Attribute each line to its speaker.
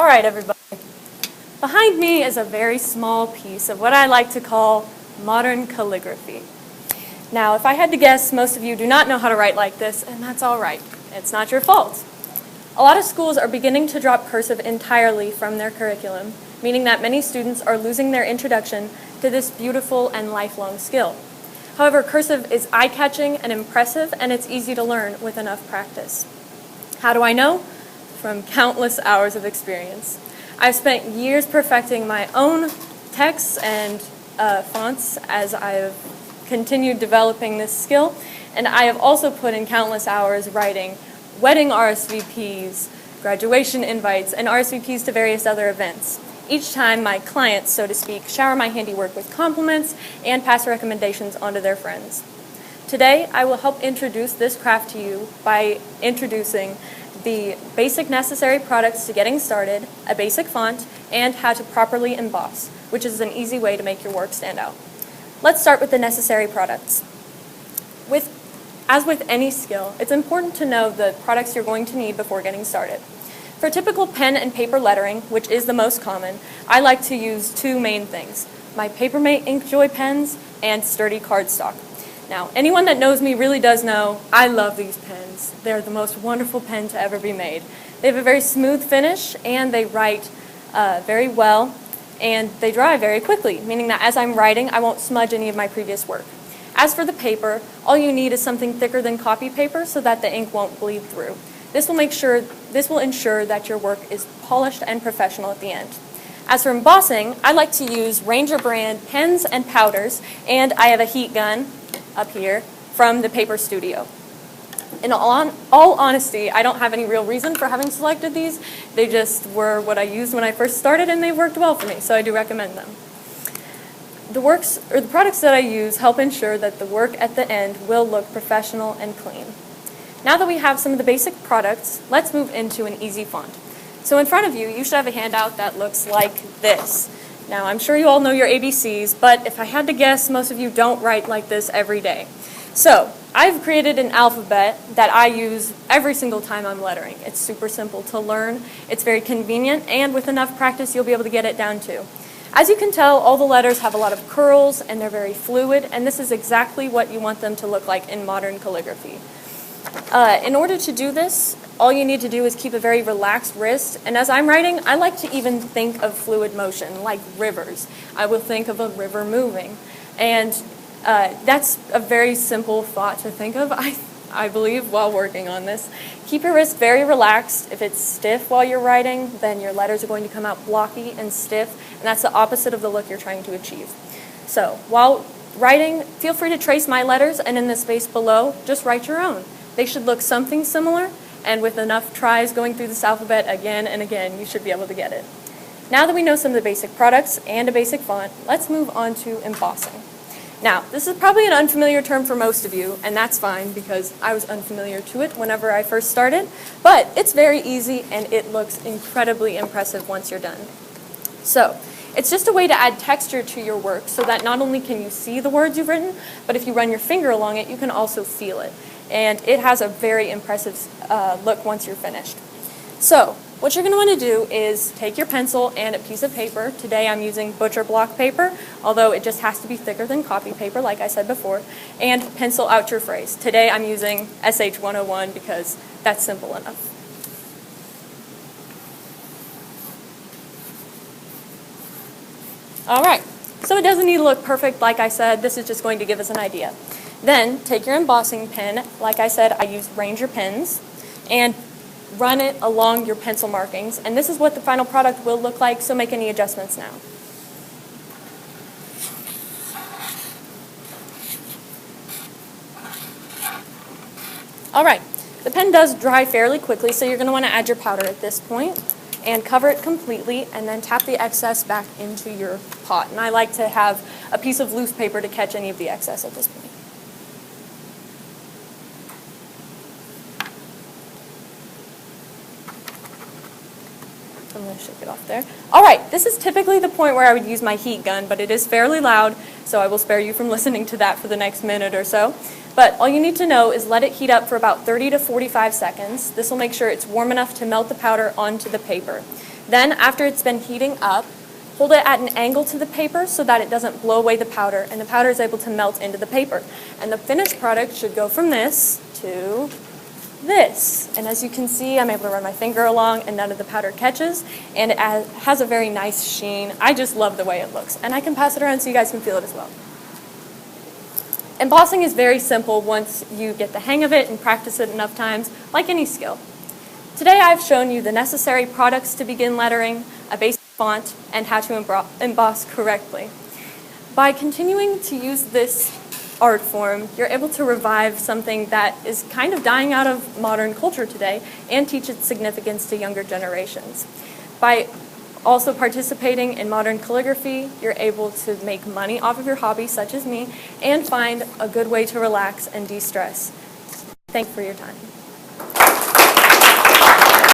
Speaker 1: All right, everybody. Behind me is a very small piece of what I like to call modern calligraphy. Now, if I had to guess, most of you do not know how to write like this, and that's all right. It's not your fault. A lot of schools are beginning to drop cursive entirely from their curriculum, meaning that many students are losing their introduction to this beautiful and lifelong skill. However, cursive is eye-catching and impressive, and it's easy to learn with enough practice. How do I know? From countless hours of experience. I've spent years perfecting my own texts and fonts as I've continued developing this skill, and I have also put in countless hours writing wedding RSVPs, graduation invites, and RSVPs to various other events. Each time my clients, so to speak, shower my handiwork with compliments and pass recommendations onto their friends. Today, I will help introduce this craft to you by introducing the basic necessary products to getting started, a basic font, and how to properly emboss, which is an easy way to make your work stand out. Let's start with the necessary products. As with any skill, it's important to know the products you're going to need before getting started. For typical pen and paper lettering, which is the most common, I like to use two main things: my Papermate Inkjoy pens and sturdy cardstock. Now, anyone that knows me really does know I love these pens. They're the most wonderful pen to ever be made. They have a very smooth finish, and they write very well, and they dry very quickly, meaning that as I'm writing, I won't smudge any of my previous work. As for the paper, all you need is something thicker than copy paper so that the ink won't bleed through. This will ensure that your work is polished and professional at the end. As for embossing, I like to use Ranger brand pens and powders, and I have a heat gun up here from the Paper Studio. In all honesty, I don't have any real reason for having selected these. They just were what I used when I first started, and they worked well for me, so I do recommend them. The products that I use help ensure that the work at the end will look professional and clean. Now that we have some of the basic products, let's move into an easy font. So in front of you, you should have a handout that looks like this. Now, I'm sure you all know your ABCs, but if I had to guess, most of you don't write like this every day. So I've created an alphabet that I use every single time I'm lettering. It's super simple to learn, it's very convenient, and with enough practice, you'll be able to get it down too. As you can tell, all the letters have a lot of curls, and they're very fluid, and this is exactly what you want them to look like in modern calligraphy. In order to do this, all you need to do is keep a very relaxed wrist, and as I'm writing, I like to even think of fluid motion, like rivers. I will think of a river moving, and that's a very simple thought to think of, I believe, while working on this. Keep your wrist very relaxed. If it's stiff while you're writing, then your letters are going to come out blocky and stiff, and that's the opposite of the look you're trying to achieve. So while writing, feel free to trace my letters, and in the space below, just write your own. They should look something similar, and with enough tries going through this alphabet again and again, you should be able to get it. Now that we know some of the basic products and a basic font, let's move on to embossing. Now, this is probably an unfamiliar term for most of you, and that's fine because I was unfamiliar to it whenever I first started, but it's very easy and it looks incredibly impressive once you're done. So, it's just a way to add texture to your work so that not only can you see the words you've written, but if you run your finger along it, you can also feel it. And it has a very impressive look once you're finished. So, what you're going to want to do is take your pencil and a piece of paper. Today I'm using butcher block paper, although it just has to be thicker than copy paper, like I said before, and pencil out your phrase. Today I'm using SH 101 because that's simple enough. Alright, so it doesn't need to look perfect, like I said. This is just going to give us an idea. Then, take your embossing pen. Like I said, I used Ranger pens, and run it along your pencil markings. And this is what the final product will look like, so make any adjustments now. Alright, the pen does dry fairly quickly, so you're going to want to add your powder at this point and cover it completely, and then tap the excess back into your pot. And I like to have a piece of loose paper to catch any of the excess at this point. I'm going to shake it off there. Alright, this is typically the point where I would use my heat gun, but it is fairly loud, so I will spare you from listening to that for the next minute or so. But all you need to know is let it heat up for about 30 to 45 seconds. This will make sure it's warm enough to melt the powder onto the paper. Then, after it's been heating up, hold it at an angle to the paper so that it doesn't blow away the powder, and the powder is able to melt into the paper. And the finished product should go from this to this. And as you can see, I'm able to run my finger along and none of the powder catches, and it has a very nice sheen. I just love the way it looks, and I can pass it around so you guys can feel it as well. Embossing is very simple once you get the hang of it and practice it enough times, like any skill. Today I've shown you the necessary products to begin lettering, a basic font, and how to emboss correctly. By continuing to use this art form, you're able to revive something that is kind of dying out of modern culture today and teach its significance to younger generations. By also participating in modern calligraphy, you're able to make money off of your hobby, such as me, and find a good way to relax and de-stress. Thank you for your time.